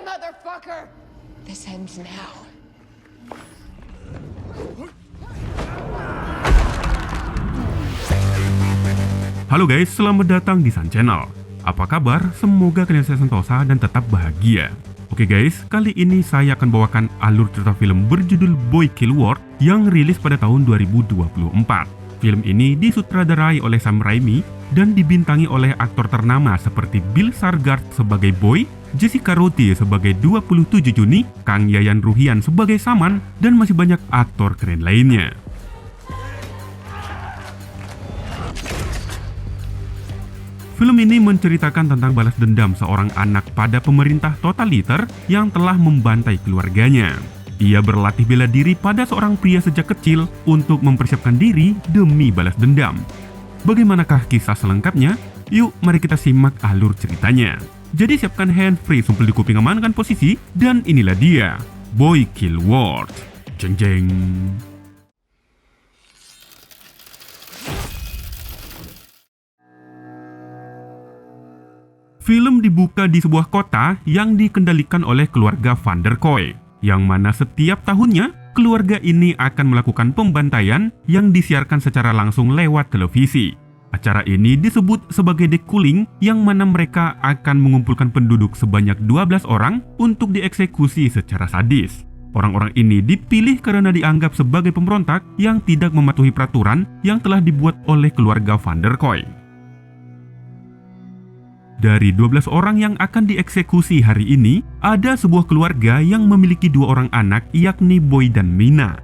motherfucker! This ends now. Halo guys, selamat datang di Sun Channel. Apa kabar? Semoga kalian sehat sentosa dan tetap bahagia. Oke guys, kali ini saya akan bawakan alur cerita film berjudul Boy Kill World yang rilis pada tahun 2024. Film ini disutradarai oleh Sam Raimi dan dibintangi oleh aktor ternama seperti Bill Skarsgård sebagai Boy, Jessica Rothe sebagai 27 Juni, Kang Yayan Ruhian sebagai Saman, dan masih banyak aktor keren lainnya. Film ini menceritakan tentang balas dendam seorang anak pada pemerintah totaliter yang telah membantai keluarganya. Ia berlatih bela diri pada seorang pria sejak kecil untuk mempersiapkan diri demi balas dendam. Bagaimanakah kisah selengkapnya? Yuk, mari kita simak alur ceritanya. Jadi siapkan handfree, sumpel di kuping, amankan posisi, dan inilah dia, Boy Kill World. Jeng jeng. Film dibuka di sebuah kota yang dikendalikan oleh keluarga Van der Kooi, yang mana setiap tahunnya keluarga ini akan melakukan pembantaian yang disiarkan secara langsung lewat televisi. Acara ini disebut sebagai dekuling, yang mana mereka akan mengumpulkan penduduk sebanyak 12 orang untuk dieksekusi secara sadis. Orang-orang ini dipilih karena dianggap sebagai pemberontak yang tidak mematuhi peraturan yang telah dibuat oleh keluarga Van der Kooi. Dari 12 orang yang akan dieksekusi hari ini, ada sebuah keluarga yang memiliki 2 orang anak, yakni Boy dan Mina.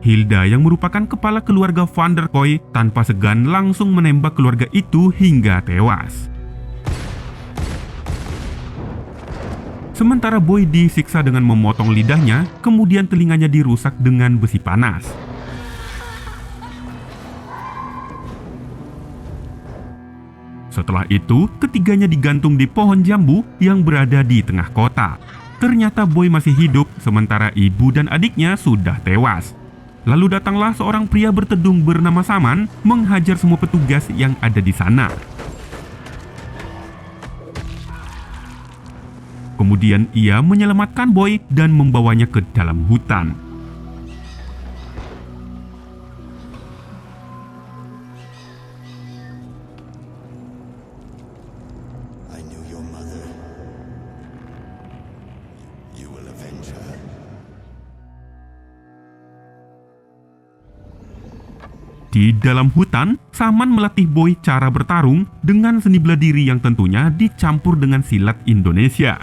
Hilda yang merupakan kepala keluarga Van der Kooi tanpa segan langsung menembak keluarga itu hingga tewas. Sementara Boy disiksa dengan memotong lidahnya, kemudian telinganya dirusak dengan besi panas. Setelah itu, ketiganya digantung di pohon jambu yang berada di tengah kota. Ternyata Boy masih hidup, sementara ibu dan adiknya sudah tewas. Lalu datanglah seorang pria bertedung bernama Saman, menghajar semua petugas yang ada di sana. Kemudian ia menyelamatkan Boy dan membawanya ke dalam hutan. Di dalam hutan, Saman melatih Boy cara bertarung dengan seni bela diri yang tentunya dicampur dengan silat Indonesia.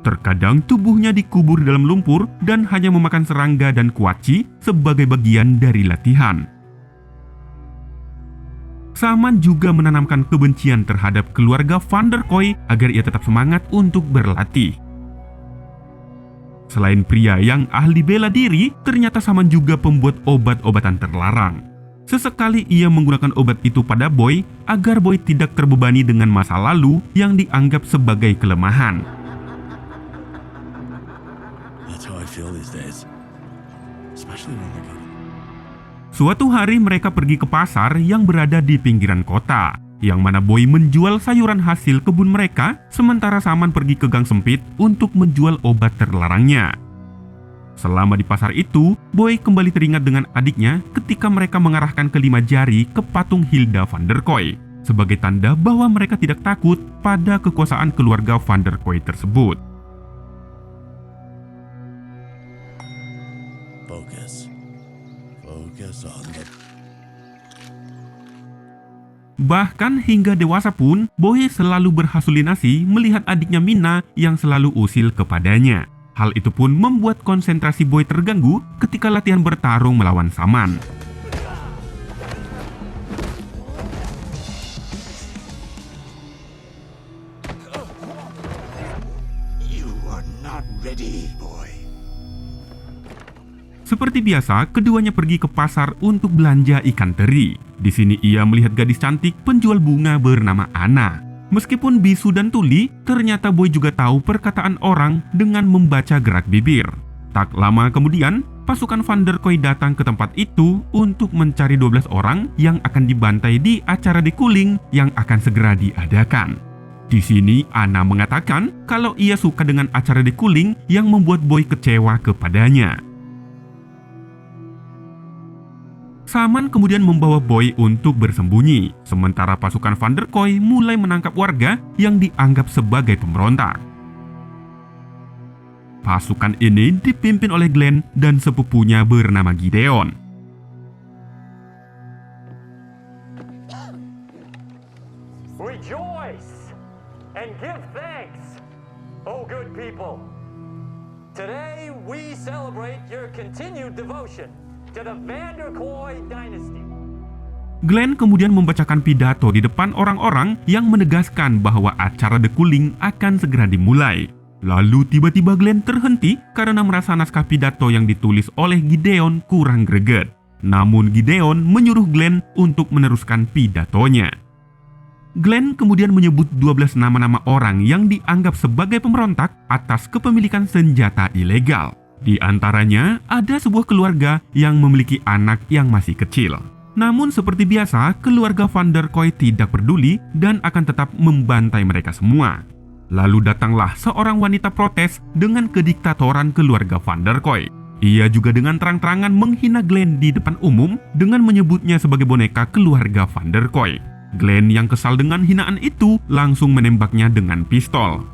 Terkadang tubuhnya dikubur dalam lumpur dan hanya memakan serangga dan kuaci sebagai bagian dari latihan. Saman juga menanamkan kebencian terhadap keluarga Van der Kooi agar ia tetap semangat untuk berlatih. Selain pria yang ahli bela diri, ternyata Saman juga pembuat obat-obatan terlarang. Sesekali ia menggunakan obat itu pada Boy agar Boy tidak terbebani dengan masa lalu yang dianggap sebagai kelemahan. Suatu hari mereka pergi ke pasar yang berada di pinggiran kota, yang mana Boy menjual sayuran hasil kebun mereka, sementara Saman pergi ke gang sempit untuk menjual obat terlarangnya. Selama di pasar itu, Boy kembali teringat dengan adiknya ketika mereka mengarahkan kelima jari ke patung Hilda Van der Kooi, sebagai tanda bahwa mereka tidak takut pada kekuasaan keluarga Van der Kooi tersebut. Bahkan hingga dewasa pun, Boy selalu berhalusinasi melihat adiknya Mina yang selalu usil kepadanya. Hal itu pun membuat konsentrasi Boy terganggu ketika latihan bertarung melawan Saman. You are not ready, boy. Seperti biasa, keduanya pergi ke pasar untuk belanja ikan teri. Di sini ia melihat gadis cantik penjual bunga bernama Anna. Meskipun bisu dan tuli, ternyata Boy juga tahu perkataan orang dengan membaca gerak bibir. Tak lama kemudian, pasukan Van der Kooi datang ke tempat itu untuk mencari 12 orang yang akan dibantai di acara dekuling yang akan segera diadakan. Di sini Anna mengatakan kalau ia suka dengan acara dekuling yang membuat Boy kecewa kepadanya. Saman kemudian membawa Boy untuk bersembunyi, sementara pasukan Van der Kooi mulai menangkap warga yang dianggap sebagai pemberontak. Pasukan ini dipimpin oleh Glenn dan sepupunya bernama Gideon. Rejoice and give thanks, oh good people. Today we celebrate your continued devotion to the Van der Kooi dynasty. Glenn kemudian membacakan pidato di depan orang-orang yang menegaskan bahwa acara dekuling akan segera dimulai. Lalu tiba-tiba Glenn terhenti karena merasa naskah pidato yang ditulis oleh Gideon kurang greget. Namun Gideon menyuruh Glenn untuk meneruskan pidatonya. Glenn kemudian menyebut 12 nama-nama orang yang dianggap sebagai pemberontak atas kepemilikan senjata ilegal. Di antaranya ada sebuah keluarga yang memiliki anak yang masih kecil. Namun seperti biasa, keluarga Van der Kooi tidak peduli dan akan tetap membantai mereka semua. Lalu datanglah seorang wanita protes dengan kediktatoran keluarga Van der Kooi. Ia juga dengan terang-terangan menghina Glenn di depan umum dengan menyebutnya sebagai boneka keluarga Van der Kooi. Glenn yang kesal dengan hinaan itu langsung menembaknya dengan pistol.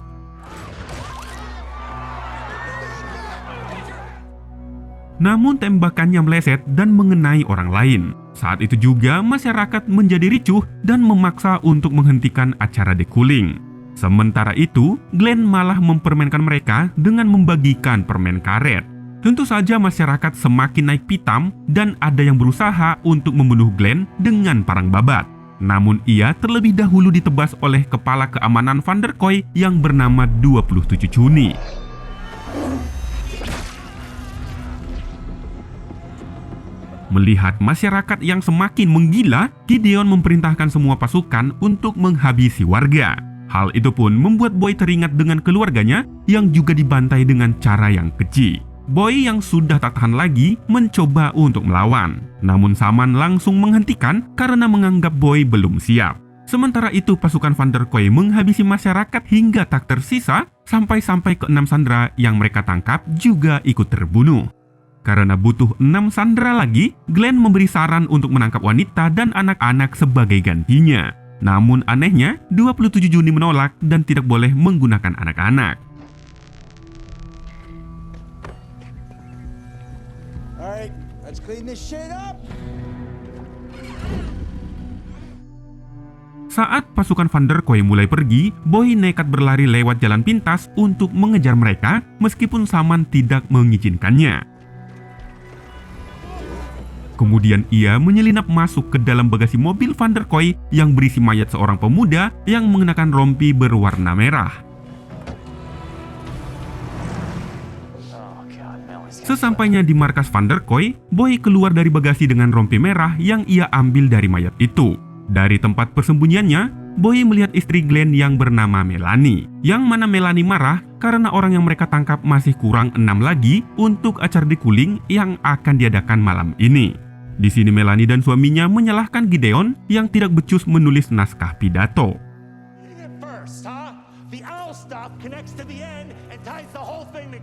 Namun tembakannya meleset dan mengenai orang lain. Saat itu juga masyarakat menjadi ricuh dan memaksa untuk menghentikan acara dekuling. Sementara itu, Glenn malah mempermainkan mereka dengan membagikan permen karet. Tentu saja masyarakat semakin naik pitam dan ada yang berusaha untuk membunuh Glenn dengan parang babat. Namun ia terlebih dahulu ditebas oleh kepala keamanan Van der Kooi yang bernama 27 Juni. Melihat masyarakat yang semakin menggila, Gideon memerintahkan semua pasukan untuk menghabisi warga. Hal itu pun membuat Boy teringat dengan keluarganya yang juga dibantai dengan cara yang keji. Boy yang sudah tak tahan lagi mencoba untuk melawan. Namun Saman langsung menghentikan karena menganggap Boy belum siap. Sementara itu pasukan Van der Kooi menghabisi masyarakat hingga tak tersisa, sampai-sampai ke-6 sandera yang mereka tangkap juga ikut terbunuh. Karena butuh 6 sandera lagi, Glenn memberi saran untuk menangkap wanita dan anak-anak sebagai gantinya. Namun anehnya, 27 Juni menolak dan tidak boleh menggunakan anak-anak. Alright, let's clean this shit up. Saat pasukan Van der Kooi mulai pergi, Boy nekat berlari lewat jalan pintas untuk mengejar mereka meskipun Saman tidak mengizinkannya. Kemudian ia menyelinap masuk ke dalam bagasi mobil Van der Kooi yang berisi mayat seorang pemuda yang mengenakan rompi berwarna merah. Sesampainya di markas Van der Kooi, Boy keluar dari bagasi dengan rompi merah yang ia ambil dari mayat itu. Dari tempat persembunyiannya, Boy melihat istri Glenn yang bernama Melanie. Yang mana Melanie marah karena orang yang mereka tangkap masih kurang 6 lagi untuk acara dekuling yang akan diadakan malam ini. Di sini Melanie dan suaminya menyalahkan Gideon yang tidak becus menulis naskah pidato.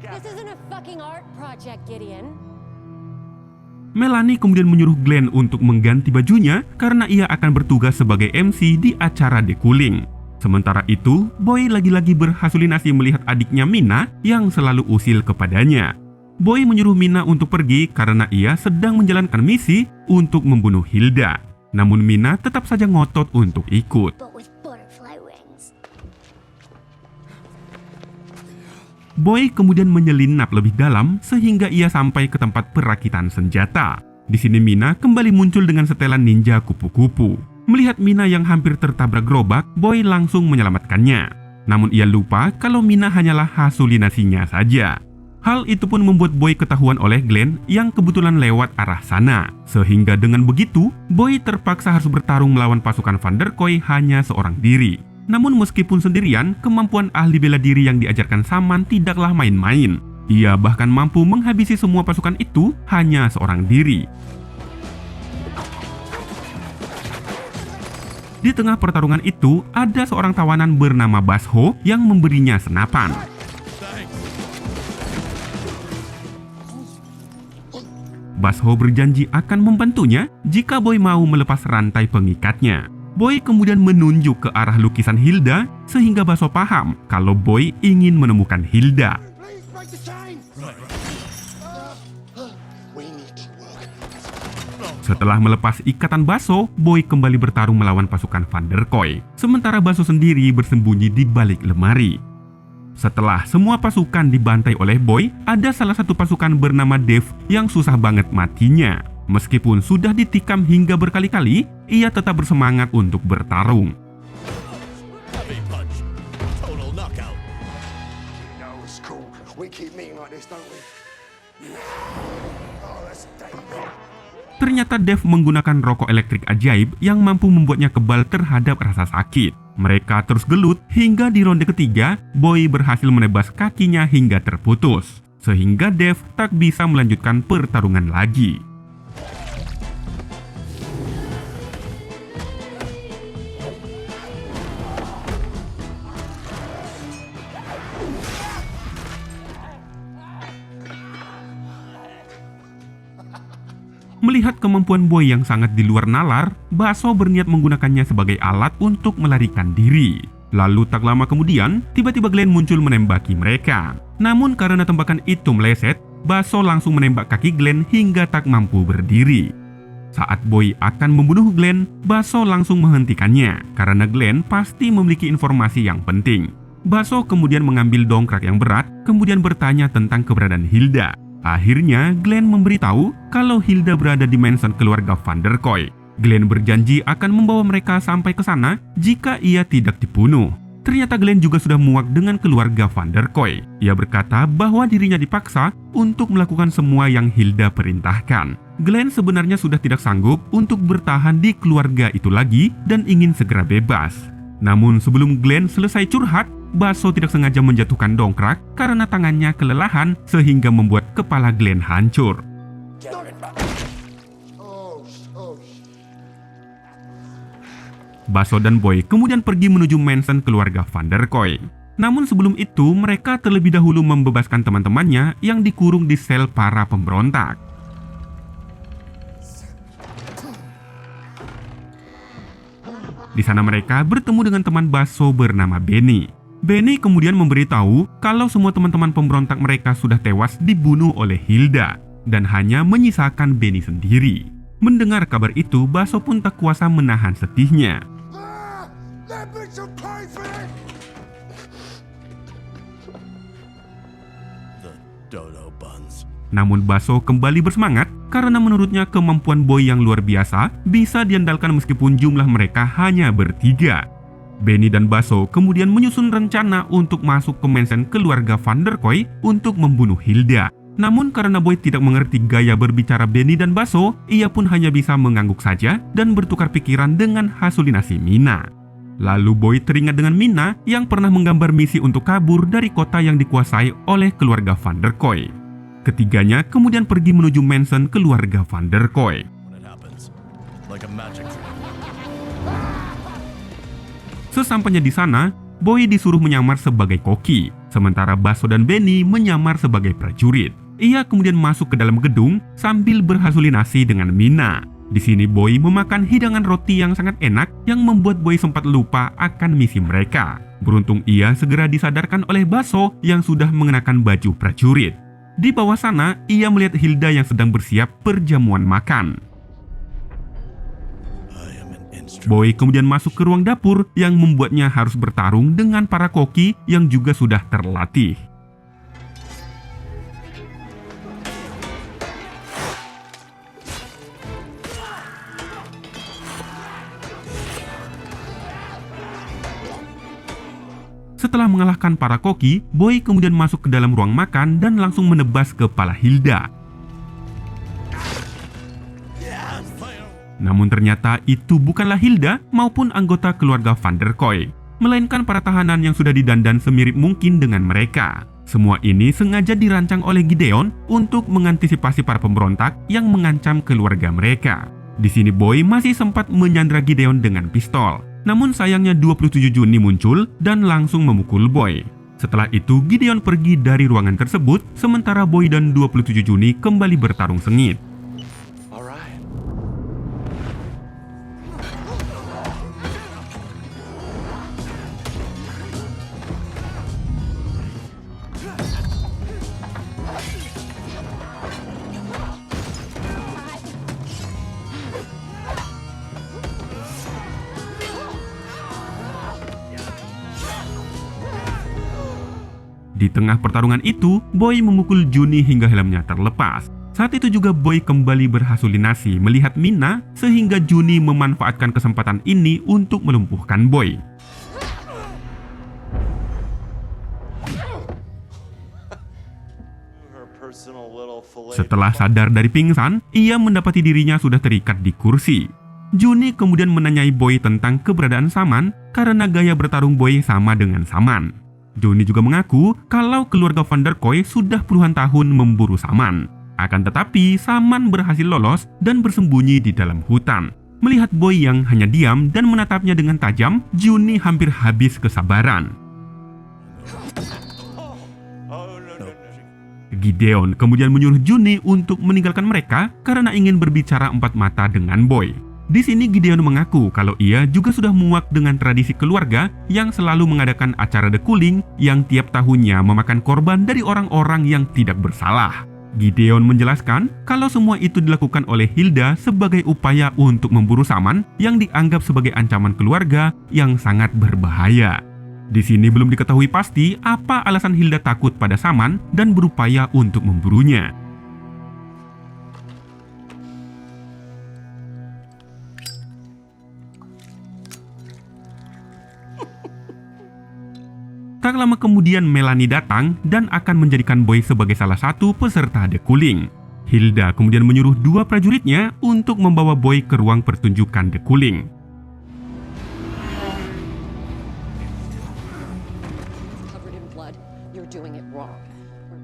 This isn't a fucking art project, Gideon. Melanie kemudian menyuruh Glenn untuk mengganti bajunya karena ia akan bertugas sebagai MC di acara dekuling. Sementara itu, Boy lagi-lagi berhalusinasi melihat adiknya Mina yang selalu usil kepadanya. Boy menyuruh Mina untuk pergi karena ia sedang menjalankan misi untuk membunuh Hilda. Namun Mina tetap saja ngotot untuk ikut. Boy kemudian menyelinap lebih dalam sehingga ia sampai ke tempat perakitan senjata. Di sini Mina kembali muncul dengan setelan ninja kupu-kupu. Melihat Mina yang hampir tertabrak gerobak, Boy langsung menyelamatkannya. Namun ia lupa kalau Mina hanyalah halusinasinya saja. Hal itu pun membuat Boy ketahuan oleh Glenn yang kebetulan lewat arah sana. Sehingga dengan begitu, Boy terpaksa harus bertarung melawan pasukan Van der Kooi hanya seorang diri. Namun meskipun sendirian, kemampuan ahli bela diri yang diajarkan Saman tidaklah main-main. Ia bahkan mampu menghabisi semua pasukan itu hanya seorang diri. Di tengah pertarungan itu, ada seorang tawanan bernama Basho yang memberinya senapan. Basho berjanji akan membantunya jika Boy mau melepas rantai pengikatnya. Boy kemudian menunjuk ke arah lukisan Hilda sehingga Basho paham kalau Boy ingin menemukan Hilda. Setelah melepas ikatan Basho, Boy kembali bertarung melawan pasukan Van der Kooi. Sementara Basho sendiri bersembunyi di balik lemari. Setelah semua pasukan dibantai oleh Boy, ada salah satu pasukan bernama Dave yang susah banget matinya. Meskipun sudah ditikam hingga berkali-kali, ia tetap bersemangat untuk bertarung. Ternyata Dave menggunakan rokok elektrik ajaib yang mampu membuatnya kebal terhadap rasa sakit. Mereka terus gelut hingga di ronde ketiga, Boy berhasil menebas kakinya hingga terputus. Sehingga Dave tak bisa melanjutkan pertarungan lagi. Melihat kemampuan Boy yang sangat di luar nalar, Basho berniat menggunakannya sebagai alat untuk melarikan diri. Lalu tak lama kemudian, tiba-tiba Glenn muncul menembaki mereka. Namun karena tembakan itu meleset, Basho langsung menembak kaki Glenn hingga tak mampu berdiri. Saat Boy akan membunuh Glenn, Basho langsung menghentikannya karena Glenn pasti memiliki informasi yang penting. Basho kemudian mengambil dongkrak yang berat, kemudian bertanya tentang keberadaan Hilda. Akhirnya, Glenn memberitahu kalau Hilda berada di mansion keluarga Van der Kooi. Glenn berjanji akan membawa mereka sampai ke sana jika ia tidak dibunuh. Ternyata Glenn juga sudah muak dengan keluarga Van der Kooi. Ia berkata bahwa dirinya dipaksa untuk melakukan semua yang Hilda perintahkan. Glenn sebenarnya sudah tidak sanggup untuk bertahan di keluarga itu lagi dan ingin segera bebas. Namun sebelum Glenn selesai curhat, Basho tidak sengaja menjatuhkan dongkrak karena tangannya kelelahan sehingga membuat kepala Glenn hancur. Basho dan Boy kemudian pergi menuju mansion keluarga Van der Kooi. Namun sebelum itu, mereka terlebih dahulu membebaskan teman-temannya yang dikurung di sel para pemberontak. Di sana mereka bertemu dengan teman Basho bernama Benny. Benny kemudian memberitahu kalau semua teman-teman pemberontak mereka sudah tewas dibunuh oleh Hilda dan hanya menyisakan Benny sendiri. Mendengar kabar itu, Basho pun tak kuasa menahan sedihnya. Namun Basho kembali bersemangat karena menurutnya kemampuan Boy yang luar biasa bisa diandalkan meskipun jumlah mereka hanya bertiga. Benny dan Basho kemudian menyusun rencana untuk masuk ke mansion keluarga Van der Kooi untuk membunuh Hilda. Namun karena Boy tidak mengerti gaya berbicara Benny dan Basho, ia pun hanya bisa mengangguk saja dan bertukar pikiran dengan halusinasi Mina. Lalu Boy teringat dengan Mina yang pernah menggambar misi untuk kabur dari kota yang dikuasai oleh keluarga Van der Kooi. Ketiganya kemudian pergi menuju mansion keluarga Van der Kooi. Sesampainya di sana, Boy disuruh menyamar sebagai koki, sementara Basho dan Benny menyamar sebagai prajurit. Ia kemudian masuk ke dalam gedung sambil berhalusinasi dengan Mina. Di sini Boy memakan hidangan roti yang sangat enak yang membuat Boy sempat lupa akan misi mereka. Beruntung ia segera disadarkan oleh Basho yang sudah mengenakan baju prajurit. Di bawah sana, ia melihat Hilda yang sedang bersiap perjamuan makan. Boy kemudian masuk ke ruang dapur yang membuatnya harus bertarung dengan para koki yang juga sudah terlatih. Setelah mengalahkan para koki, Boy kemudian masuk ke dalam ruang makan dan langsung menebas kepala Hilda. Namun ternyata itu bukanlah Hilda maupun anggota keluarga Van der Kooi. melainkan para tahanan yang sudah didandan semirip mungkin dengan mereka. Semua ini sengaja dirancang oleh Gideon untuk mengantisipasi para pemberontak yang mengancam keluarga mereka. Di sini Boy masih sempat menyandra Gideon dengan pistol. Namun sayangnya 27 Juni muncul dan langsung memukul Boy. Setelah itu Gideon pergi dari ruangan tersebut, sementara Boy dan 27 Juni kembali bertarung sengit. Di tengah pertarungan itu, Boy memukul Juni hingga helmnya terlepas. Saat itu juga Boy kembali berhalusinasi melihat Mina, sehingga Juni memanfaatkan kesempatan ini untuk melumpuhkan Boy. Setelah sadar dari pingsan, ia mendapati dirinya sudah terikat di kursi. Juni kemudian menanyai Boy tentang keberadaan Saman karena gaya bertarung Boy sama dengan Saman. Juni juga mengaku kalau keluarga Van der Kooi sudah puluhan tahun memburu Saman. Akan tetapi, Saman berhasil lolos dan bersembunyi di dalam hutan. Melihat Boy yang hanya diam dan menatapnya dengan tajam, Juni hampir habis kesabaran. Gideon kemudian menyuruh Juni untuk meninggalkan mereka karena ingin berbicara empat mata dengan Boy. Di sini Gideon mengaku kalau ia juga sudah muak dengan tradisi keluarga yang selalu mengadakan acara The Cooling yang tiap tahunnya memakan korban dari orang-orang yang tidak bersalah. Gideon menjelaskan kalau semua itu dilakukan oleh Hilda sebagai upaya untuk memburu Saman yang dianggap sebagai ancaman keluarga yang sangat berbahaya. Di sini belum diketahui pasti apa alasan Hilda takut pada Saman dan berupaya untuk memburunya. Tak lama kemudian Melanie datang dan akan menjadikan Boy sebagai salah satu peserta The Cooling. Hilda kemudian menyuruh dua prajuritnya untuk membawa Boy ke ruang pertunjukan The Cooling.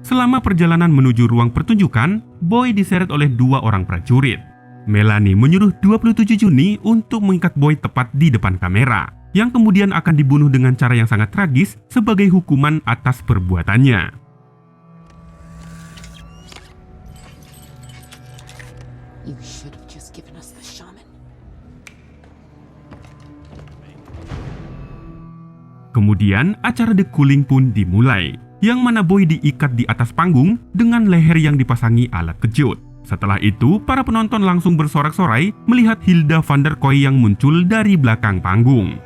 Selama perjalanan menuju ruang pertunjukan, Boy diseret oleh dua orang prajurit. Melanie menyuruh 27 Juni untuk mengikat Boy tepat di depan kamera, yang kemudian akan dibunuh dengan cara yang sangat tragis sebagai hukuman atas perbuatannya. Kemudian acara The Cooling pun dimulai, yang mana Boy diikat di atas panggung dengan leher yang dipasangi alat kejut. Setelah itu, para penonton langsung bersorak-sorai melihat Hilda Van der Kooi yang muncul dari belakang panggung.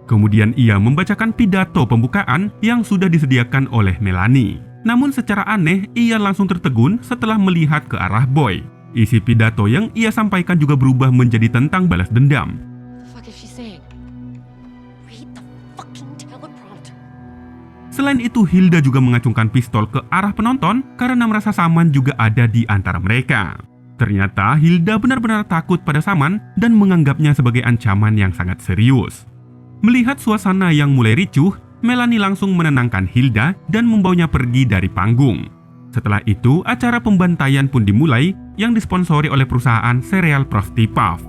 Kemudian ia membacakan pidato pembukaan yang sudah disediakan oleh Melanie. Namun secara aneh, ia langsung tertegun setelah melihat ke arah Boy. Isi pidato yang ia sampaikan juga berubah menjadi tentang balas dendam. Selain itu, Hilda juga mengacungkan pistol ke arah penonton karena merasa Saman juga ada di antara mereka. Ternyata Hilda benar-benar takut pada Saman dan menganggapnya sebagai ancaman yang sangat serius. Melihat suasana yang mulai ricuh, Melanie langsung menenangkan Hilda dan membawanya pergi dari panggung. Setelah itu, acara pembantaian pun dimulai yang disponsori oleh perusahaan sereal Frosty Puff.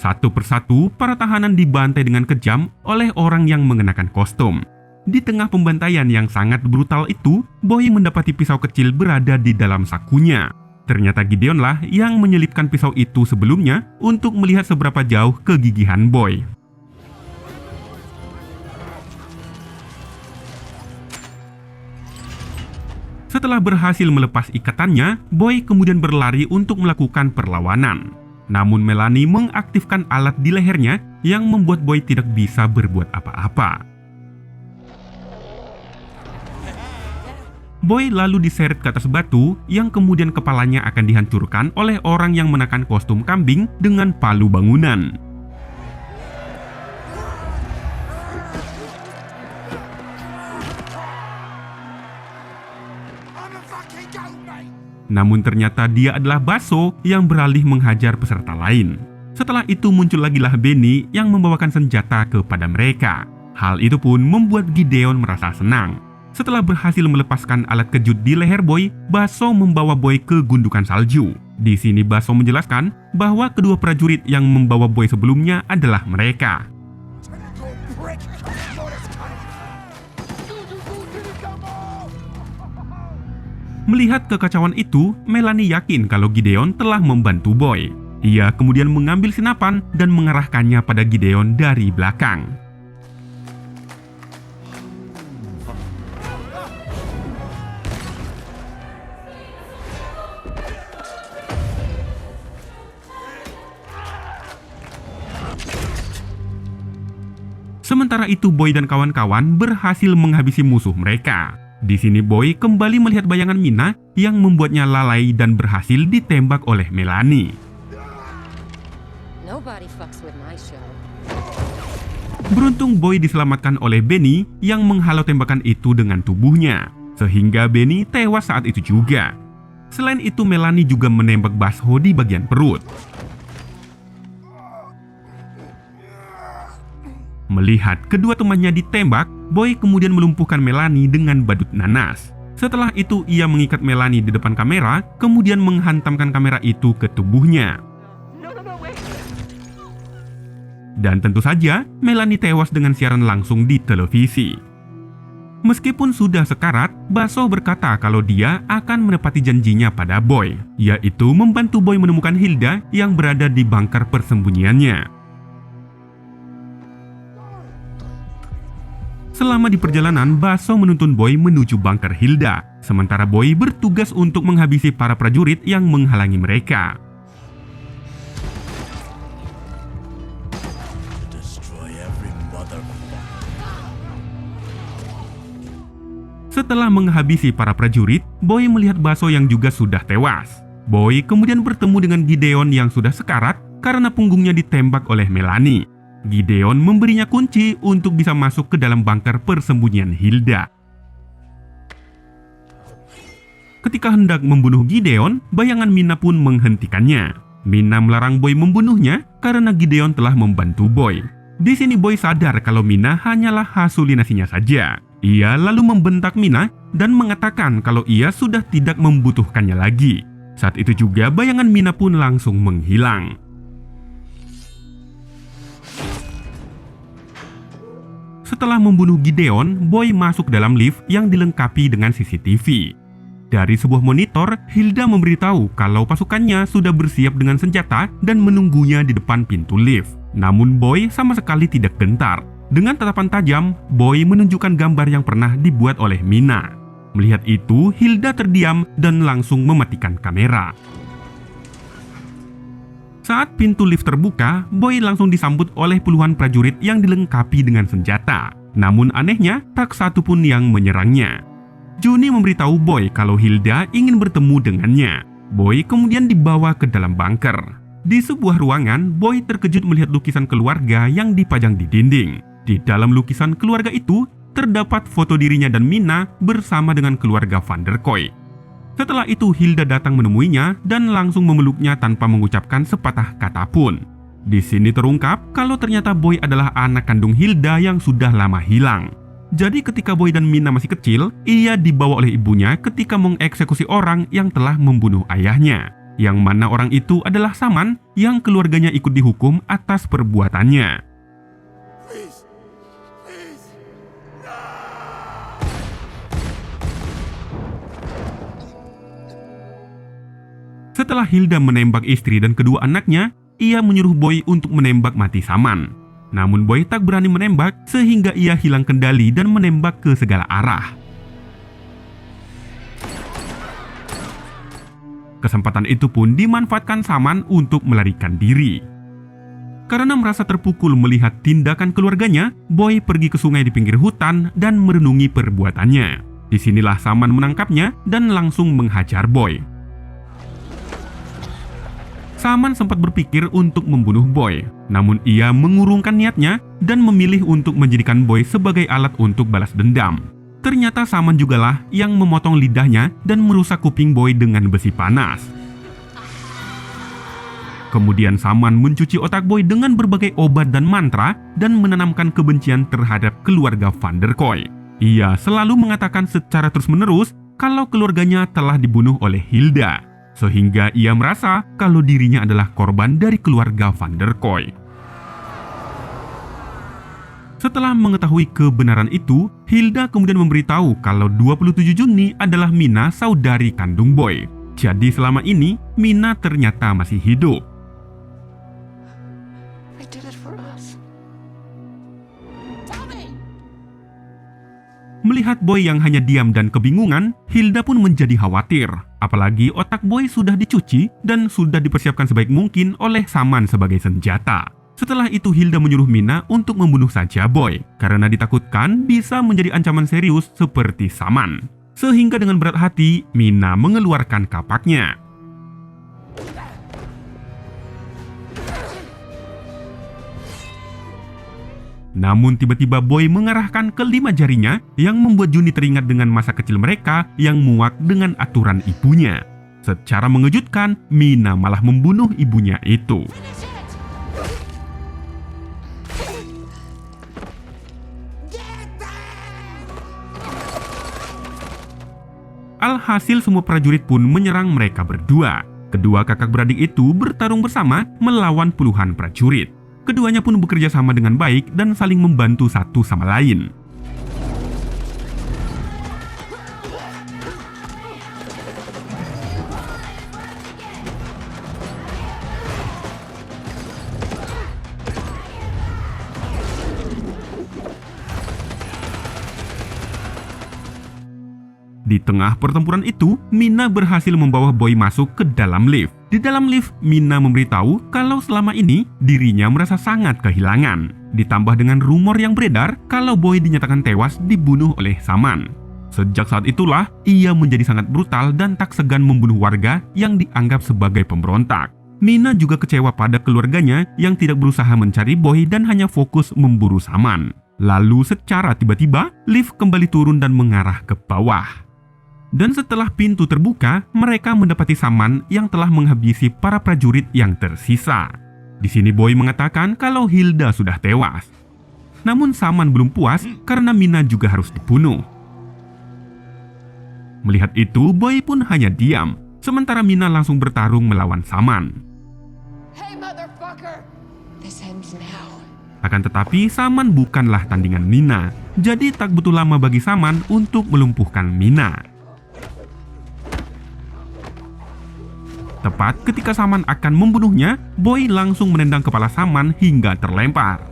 Satu persatu, para tahanan dibantai dengan kejam oleh orang yang mengenakan kostum. Di tengah pembantaian yang sangat brutal itu, Boy mendapati pisau kecil berada di dalam sakunya. Ternyata Gideon lah yang menyelipkan pisau itu sebelumnya untuk melihat seberapa jauh kegigihan Boy. Setelah berhasil melepas ikatannya, Boy kemudian berlari untuk melakukan perlawanan. Namun Melanie mengaktifkan alat di lehernya yang membuat Boy tidak bisa berbuat apa-apa. Boy lalu diseret ke atas batu yang kemudian kepalanya akan dihancurkan oleh orang yang mengenakan kostum kambing dengan palu bangunan. Namun ternyata dia adalah Baso yang beralih menghajar peserta lain. Setelah itu muncul lagilah Benny yang membawakan senjata kepada mereka. Hal itu pun membuat Gideon merasa senang. Setelah berhasil melepaskan alat kejut di leher Boy, Baso membawa Boy ke gundukan salju. Di sini Baso menjelaskan bahwa kedua prajurit yang membawa Boy sebelumnya adalah mereka. Melihat kekacauan itu, Melanie yakin kalau Gideon telah membantu Boy. Ia kemudian mengambil senapan dan mengarahkannya pada Gideon dari belakang. Sementara itu Boy dan kawan-kawan berhasil menghabisi musuh mereka. Di sini Boy kembali melihat bayangan Mina yang membuatnya lalai dan berhasil ditembak oleh Melanie. Nobody fucks with my show. Beruntung Boy diselamatkan oleh Benny yang menghalau tembakan itu dengan tubuhnya, sehingga Benny tewas saat itu juga. Selain itu Melanie juga menembak Baso di bagian perut. Melihat kedua temannya ditembak, Boy kemudian melumpuhkan Melanie dengan badut nanas. Setelah itu ia mengikat Melanie di depan kamera, kemudian menghantamkan kamera itu ke tubuhnya. Dan tentu saja, Melanie tewas dengan siaran langsung di televisi. Meskipun sudah sekarat, Baso berkata kalau dia akan menepati janjinya pada Boy, yaitu membantu Boy menemukan Hilda yang berada di bunker persembunyiannya. Selama di perjalanan, Baso menuntun Boy menuju bunker Hilda, sementara Boy bertugas untuk menghabisi para prajurit yang menghalangi mereka. Setelah menghabisi para prajurit, Boy melihat Baso yang juga sudah tewas. Boy kemudian bertemu dengan Gideon yang sudah sekarat karena punggungnya ditembak oleh Melanie. Gideon memberinya kunci untuk bisa masuk ke dalam bunker persembunyian Hilda. Ketika hendak membunuh Gideon, bayangan Mina pun menghentikannya. Mina melarang Boy membunuhnya karena Gideon telah membantu Boy. Di sini Boy sadar kalau Mina hanyalah halusinasinya saja. Ia lalu membentak Mina dan mengatakan kalau ia sudah tidak membutuhkannya lagi. Saat itu juga bayangan Mina pun langsung menghilang. Setelah membunuh Gideon, Boy masuk dalam lift yang dilengkapi dengan CCTV. Dari sebuah monitor, Hilda memberitahu kalau pasukannya sudah bersiap dengan senjata dan menunggunya di depan pintu lift. Namun Boy sama sekali tidak gentar. Dengan tatapan tajam, Boy menunjukkan gambar yang pernah dibuat oleh Mina. Melihat itu, Hilda terdiam dan langsung mematikan kamera. Saat pintu lift terbuka, Boy langsung disambut oleh puluhan prajurit yang dilengkapi dengan senjata. Namun anehnya, tak satu pun yang menyerangnya. Juni memberitahu Boy kalau Hilda ingin bertemu dengannya. Boy kemudian dibawa ke dalam bunker. Di sebuah ruangan, Boy terkejut melihat lukisan keluarga yang dipajang di dinding. Di dalam lukisan keluarga itu, terdapat foto dirinya dan Mina bersama dengan keluarga Van der Kooi. Setelah itu Hilda datang menemuinya dan langsung memeluknya tanpa mengucapkan sepatah kata pun. Di sini terungkap kalau ternyata Boy adalah anak kandung Hilda yang sudah lama hilang. Jadi ketika Boy dan Mina masih kecil, ia dibawa oleh ibunya ketika mengeksekusi orang yang telah membunuh ayahnya. Yang mana orang itu adalah Saman yang keluarganya ikut dihukum atas perbuatannya. Setelah Hilda menembak istri dan kedua anaknya, ia menyuruh Boy untuk menembak mati Saman. Namun Boy tak berani menembak sehingga ia hilang kendali dan menembak ke segala arah. Kesempatan itu pun dimanfaatkan Saman untuk melarikan diri. Karena merasa terpukul melihat tindakan keluarganya, Boy pergi ke sungai di pinggir hutan dan merenungi perbuatannya. Disinilah Saman menangkapnya dan langsung menghajar Boy. Saman sempat berpikir untuk membunuh Boy, namun ia mengurungkan niatnya dan memilih untuk menjadikan Boy sebagai alat untuk balas dendam. Ternyata Saman jugalah yang memotong lidahnya dan merusak kuping Boy dengan besi panas. Kemudian Saman mencuci otak Boy dengan berbagai obat dan mantra dan menanamkan kebencian terhadap keluarga Van der Kooi. Ia selalu mengatakan secara terus-menerus kalau keluarganya telah dibunuh oleh Hilda, sehingga ia merasa kalau dirinya adalah korban dari keluarga Van der Kooi. Setelah mengetahui kebenaran itu, Hilda kemudian memberitahu kalau 27 Juni adalah Mina, saudari kandung Boy. Jadi selama ini, Mina ternyata masih hidup. I did it for us. Melihat Boy yang hanya diam dan kebingungan, Hilda pun menjadi khawatir. Apalagi otak Boy sudah dicuci dan sudah dipersiapkan sebaik mungkin oleh Saman sebagai senjata. Setelah itu Hilda menyuruh Mina untuk membunuh saja Boy, karena ditakutkan bisa menjadi ancaman serius seperti Saman. Sehingga dengan berat hati, Mina mengeluarkan kapaknya. Namun tiba-tiba Boy mengarahkan kelima jarinya yang membuat Juni teringat dengan masa kecil mereka yang muak dengan aturan ibunya. Secara mengejutkan, Mina malah membunuh ibunya itu. Alhasil semua prajurit pun menyerang mereka berdua. Kedua kakak beradik itu bertarung bersama melawan puluhan prajurit. Keduanya pun bekerja sama dengan baik dan saling membantu satu sama lain. Di tengah pertempuran itu, Mina berhasil membawa Boy masuk ke dalam lift. Di dalam lift, Mina memberitahu kalau selama ini dirinya merasa sangat kehilangan. Ditambah dengan rumor yang beredar kalau Boy dinyatakan tewas dibunuh oleh Saman. Sejak saat itulah, ia menjadi sangat brutal dan tak segan membunuh warga yang dianggap sebagai pemberontak. Mina juga kecewa pada keluarganya yang tidak berusaha mencari Boy dan hanya fokus memburu Saman. Lalu secara tiba-tiba, lift kembali turun dan mengarah ke bawah. Dan setelah pintu terbuka, mereka mendapati Saman yang telah menghabisi para prajurit yang tersisa. Di sini Boy mengatakan kalau Hilda sudah tewas. Namun Saman belum puas karena Mina juga harus dibunuh. Melihat itu, Boy pun hanya diam, sementara Mina langsung bertarung melawan Saman. Hey, motherfucker! This ends now. Akan tetapi, Saman bukanlah tandingan Mina, jadi tak butuh lama bagi Saman untuk melumpuhkan Mina. Tepat ketika Saman akan membunuhnya, Boy langsung menendang kepala Saman hingga terlempar.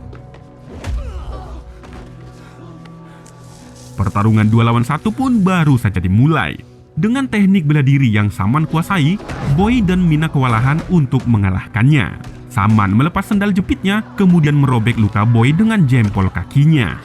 Pertarungan 2 lawan 1 pun baru saja dimulai. Dengan teknik bela diri yang Saman kuasai, Boy dan Mina kewalahan untuk mengalahkannya. Saman melepas sendal jepitnya, kemudian merobek luka Boy dengan jempol kakinya.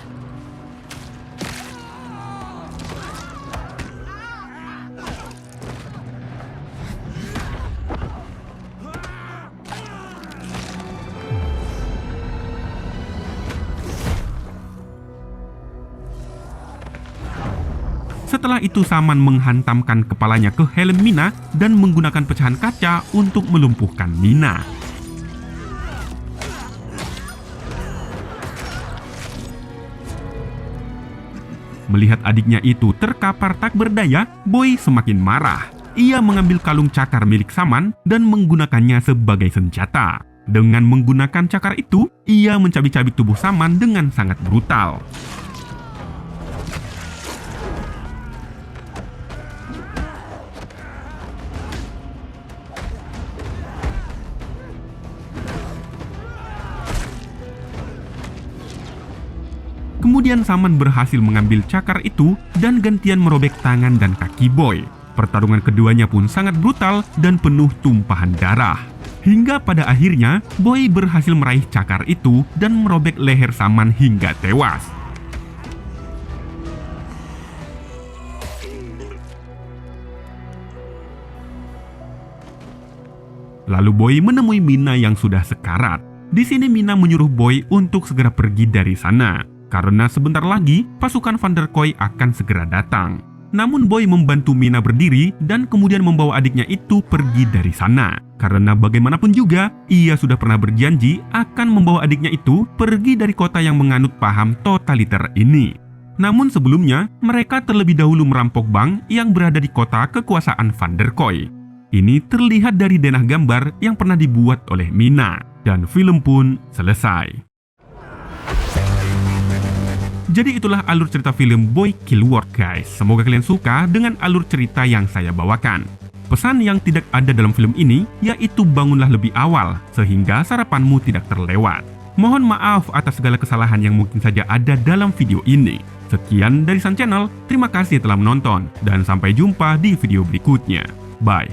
Setelah itu Saman menghantamkan kepalanya ke helm Mina dan menggunakan pecahan kaca untuk melumpuhkan Mina. Melihat adiknya itu terkapar tak berdaya, Boy semakin marah. Ia mengambil kalung cakar milik Saman dan menggunakannya sebagai senjata. Dengan menggunakan cakar itu, ia mencabik-cabik tubuh Saman dengan sangat brutal. Kemudian Saman berhasil mengambil cakar itu dan gantian merobek tangan dan kaki Boy. Pertarungan keduanya pun sangat brutal dan penuh tumpahan darah. Hingga pada akhirnya, Boy berhasil meraih cakar itu dan merobek leher Saman hingga tewas. Lalu Boy menemui Mina yang sudah sekarat. Di sini Mina menyuruh Boy untuk segera pergi dari sana, karena sebentar lagi pasukan Van der Kooi akan segera datang. Namun Boy membantu Mina berdiri dan kemudian membawa adiknya itu pergi dari sana. Karena bagaimanapun juga, ia sudah pernah berjanji akan membawa adiknya itu pergi dari kota yang menganut paham totaliter ini. Namun sebelumnya, mereka terlebih dahulu merampok bank yang berada di kota kekuasaan Van der Kooi. Ini terlihat dari denah gambar yang pernah dibuat oleh Mina. Dan film pun selesai. Jadi itulah alur cerita film Boy Kill World guys. Semoga kalian suka dengan alur cerita yang saya bawakan. Pesan yang tidak ada dalam film ini yaitu bangunlah lebih awal sehingga sarapanmu tidak terlewat. Mohon maaf atas segala kesalahan yang mungkin saja ada dalam video ini. Sekian dari Sun Channel, terima kasih telah menonton dan sampai jumpa di video berikutnya. Bye.